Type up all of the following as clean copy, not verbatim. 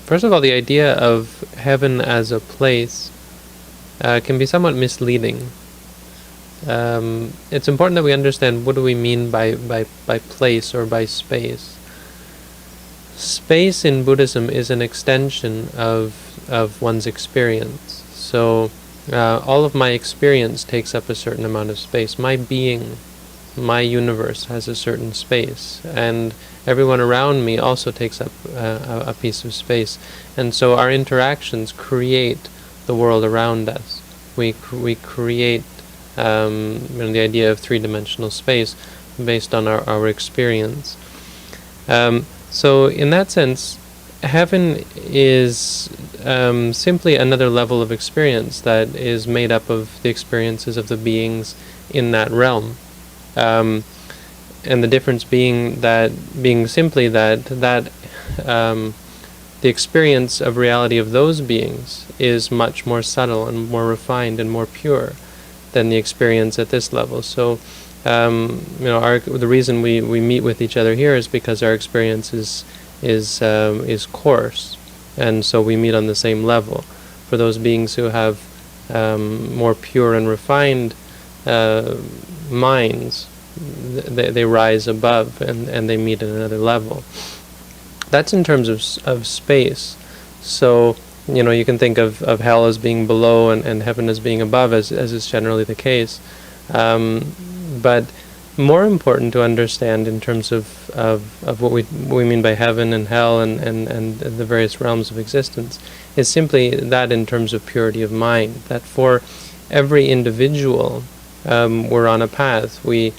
First of all, the idea of heaven as a place can be somewhat misleading. It's important that we understand what do we mean by place or by space. Space in Buddhism is an extension of one's experience. So all of my experience takes up a certain amount of space. My being, my universe has a certain space, and everyone around me also takes up a piece of space. And so our interactions create the world around us. We create the idea of three-dimensional space based on our experience. So in that sense, heaven is simply another level of experience that is made up of the experiences of the beings in that realm. And the difference being simply that the experience of reality of those beings is much more subtle and more refined and more pure than the experience at this level. So the reason we meet with each other here is because our experience is coarse, and so we meet on the same level. For those beings who have more pure and refined minds, they rise above and they meet at another level. That's in terms of space. So you can think of hell as being below and heaven as being above, as is generally the case. But more important to understand in terms of what we mean by heaven and hell and the various realms of existence is simply that in terms of purity of mind, that for every individual we're on a path. We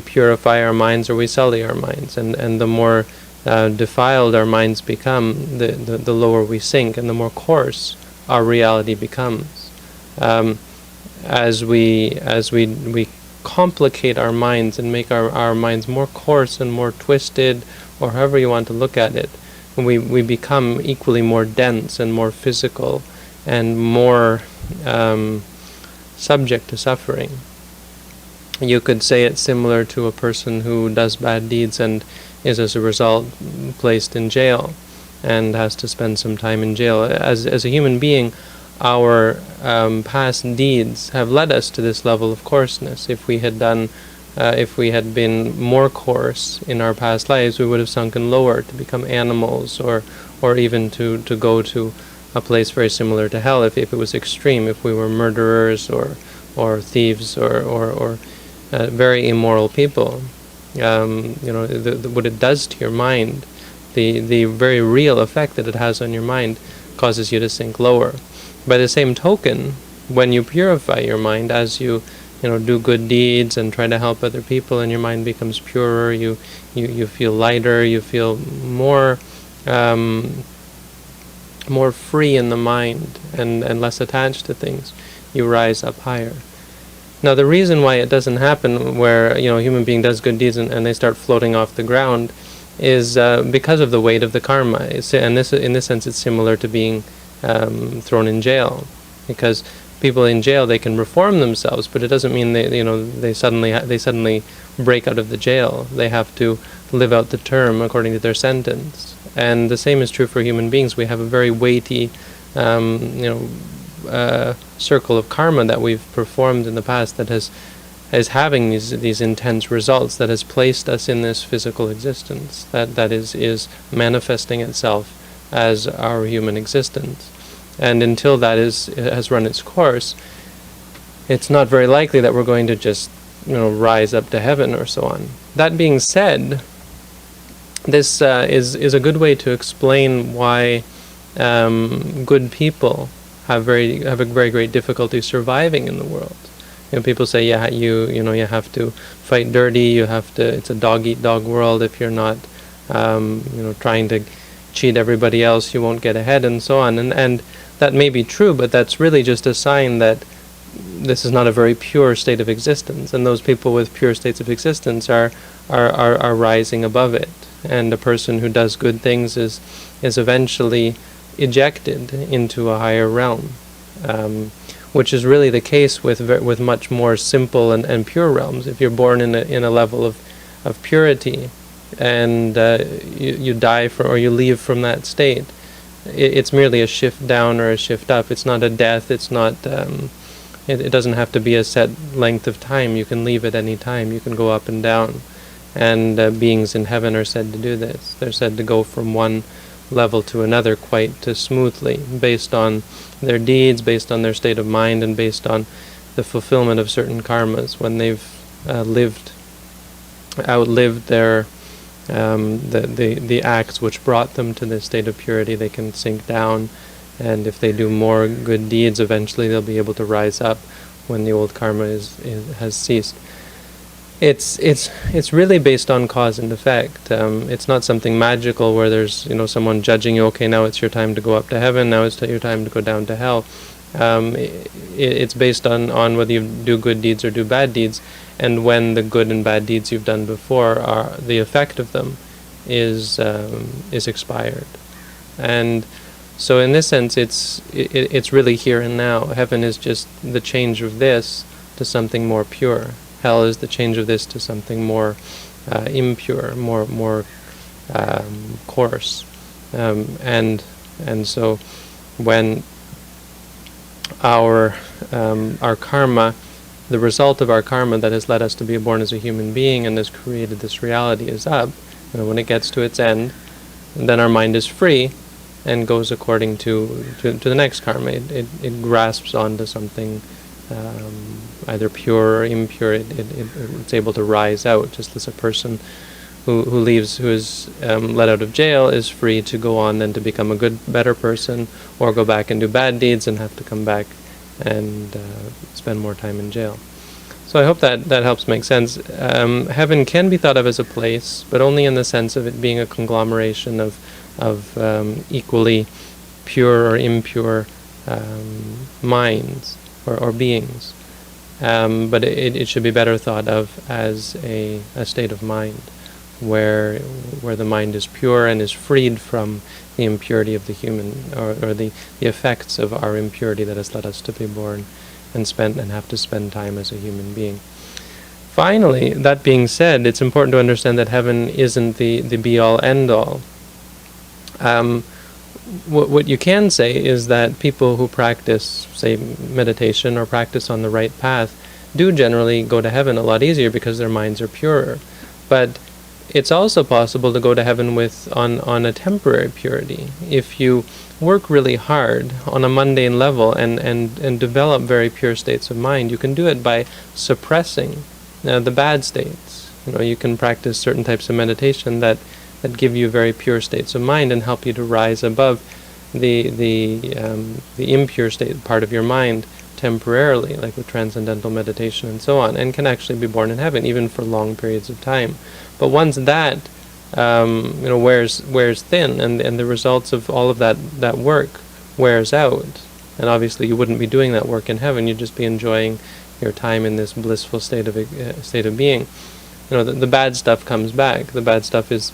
purify our minds or we sully our minds, and the more defiled our minds become, the lower we sink, and the more coarse our reality becomes. As we complicate our minds and make our minds more coarse and more twisted, or however you want to look at it, we become equally more dense and more physical and more subject to suffering. You could say it's similar to a person who does bad deeds and is as a result placed in jail and has to spend some time in jail. As a human being, our past deeds have led us to this level of coarseness. If we had been more coarse in our past lives, we would have sunken lower to become animals, or even to go to a place very similar to hell if it was extreme, if we were murderers or thieves or very immoral people. What it does to your mind, the very real effect that it has on your mind, causes you to sink lower. By the same token, when you purify your mind, as you do good deeds and try to help other people, and your mind becomes purer, you feel lighter, you feel more free in the mind and less attached to things, you rise up higher. Now, the reason why it doesn't happen where a human being does good deeds and they start floating off the ground is because of the weight of the karma. In this sense, it's similar to being thrown in jail, because people in jail, they can reform themselves, but it doesn't mean they suddenly break out of the jail. They have to live out the term according to their sentence. And the same is true for human beings. We have a very weighty circle of karma that we've performed in the past that is having these intense results, that has placed us in this physical existence, that is manifesting itself as our human existence. And until that has run its course, it's not very likely that we're going to just rise up to heaven or so on. That being said, this is a good way to explain why good people have a very great difficulty surviving in the world. People say, you have to fight dirty. It's a dog eat dog world. If you're not, trying to cheat everybody else, you won't get ahead, and so on. And that may be true, but that's really just a sign that this is not a very pure state of existence. And those people with pure states of existence are rising above it. And a person who does good things is eventually ejected into a higher realm, which is really the case with much more simple and pure realms. If you're born in a level of purity, and you die or you leave from that state, it's merely a shift down or a shift up. It's not a death. It's not. It doesn't have to be a set length of time. You can leave at any time. You can go up and down. And beings in heaven are said to do this. They're said to go from one level to another quite smoothly, based on their deeds, based on their state of mind, and based on the fulfillment of certain karmas. When they've outlived their the acts which brought them to this state of purity, they can sink down. And if they do more good deeds, eventually they'll be able to rise up when the old karma has ceased. It's really based on cause and effect. It's not something magical where there's someone judging you. Okay, now it's your time to go up to heaven. Now it's your time to go down to hell. It's based on whether you do good deeds or do bad deeds, and when the good and bad deeds you've done before the effect of them is expired. And so in this sense, it's really here and now. Heaven is just the change of this to something more pure. Hell is the change of this to something more impure, more coarse. And so when our karma, the result of our karma that has led us to be born as a human being and has created this reality is up, when it gets to its end, then our mind is free and goes according to the next karma. It grasps onto something either pure or impure. It's able to rise out, just as a person who is let out of jail is free to go on then to become a better person, or go back and do bad deeds and have to come back and spend more time in jail. So I hope that helps make sense. Heaven can be thought of as a place, but only in the sense of it being a conglomeration of equally pure or impure minds or beings. But it should be better thought of as a state of mind, where the mind is pure and is freed from the impurity of the human, or the effects of our impurity that has led us to be born and have to spend time as a human being. Finally, that being said, it's important to understand that heaven isn't the be-all, end-all. What you can say is that people who practice, say, meditation or practice on the right path do generally go to heaven a lot easier because their minds are purer. But it's also possible to go to heaven on a temporary purity. If you work really hard on a mundane level and develop very pure states of mind, you can do it by suppressing the bad states. You can practice certain types of meditation that give you very pure states of mind and help you to rise above the impure state part of your mind temporarily, like with transcendental meditation and so on, and can actually be born in heaven even for long periods of time. But once that wears thin, and the results of all of that work wears out, and obviously you wouldn't be doing that work in heaven. You'd just be enjoying your time in this blissful state of being. The bad stuff comes back. The bad stuff is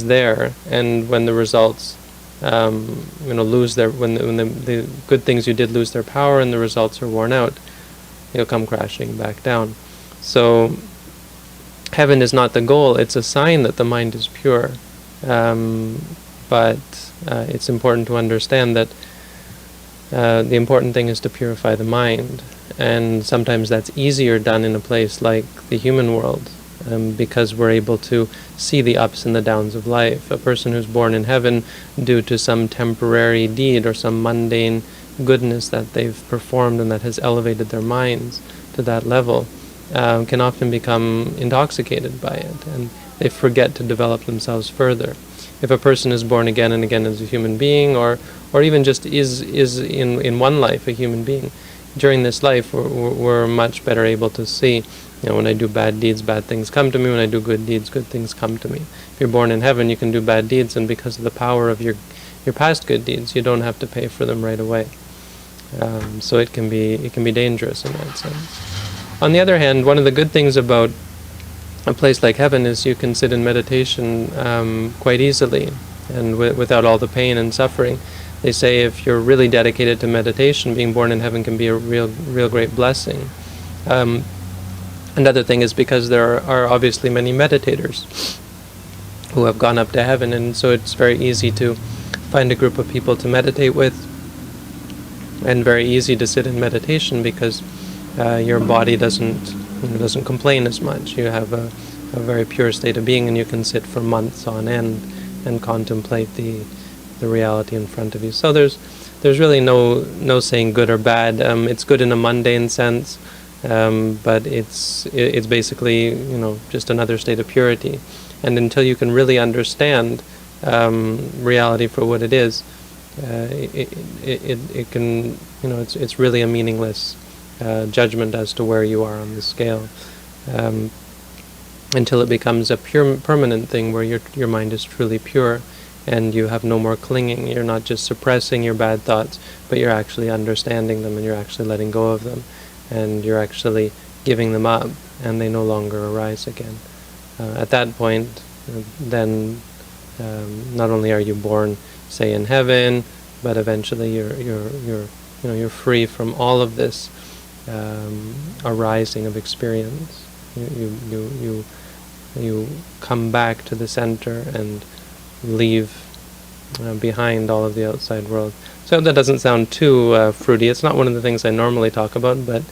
there, and when the results lose when the good things you did lose their power and the results are worn out, you'll come crashing back down. So heaven is not the goal. It's a sign that the mind is pure, but it's important to understand that the important thing is to purify the mind, and sometimes that's easier done in a place like the human world, because we're able to see the ups and the downs of life. A person who's born in heaven due to some temporary deed or some mundane goodness that they've performed and that has elevated their minds to that level can often become intoxicated by it, and they forget to develop themselves further. If a person is born again and again as a human being, or even just is in one life a human being, during this life we're much better able to see, when I do bad deeds, bad things come to me. When I do good deeds, good things come to me. If you're born in heaven, you can do bad deeds, and because of the power of your past good deeds, you don't have to pay for them right away. So it can be dangerous in that sense. On the other hand, one of the good things about a place like heaven is you can sit in meditation quite easily and without all the pain and suffering. They say if you're really dedicated to meditation, being born in heaven can be a real great blessing. Another thing is because there are obviously many meditators who have gone up to heaven, and so it's very easy to find a group of people to meditate with, and very easy to sit in meditation because your body doesn't complain as much. You have a very pure state of being, and you can sit for months on end and contemplate the reality in front of you. So there's really no saying good or bad. It's good in a mundane sense, but it's basically just another state of purity. And until you can really understand reality for what it is, it can it's really a meaningless judgment as to where you are on the scale, until it becomes a pure permanent thing where your mind is truly pure and you have no more clinging. You're not just suppressing your bad thoughts, but you're actually understanding them, and you're actually letting go of them, and you're actually giving them up, and they no longer arise again. At that point, then not only are you born, say, in heaven, but eventually you're free from all of this arising of experience. You come back to the center and leave behind all of the outside world. So that doesn't sound too fruity. It's not one of the things I normally talk about, but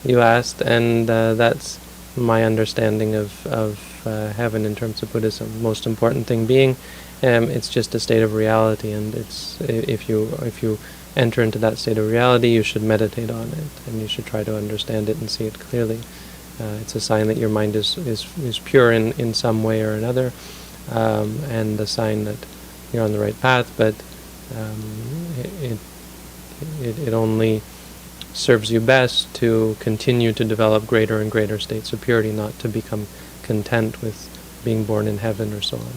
you asked, and that's my understanding of heaven in terms of Buddhism. Most important thing being, it's just a state of reality, and it's if you enter into that state of reality, you should meditate on it, and you should try to understand it and see it clearly. It's a sign that your mind is pure in some way or another, and a sign that you're on the right path. But it only serves you best to continue to develop greater and greater states of purity, not to become content with being born in heaven or so on.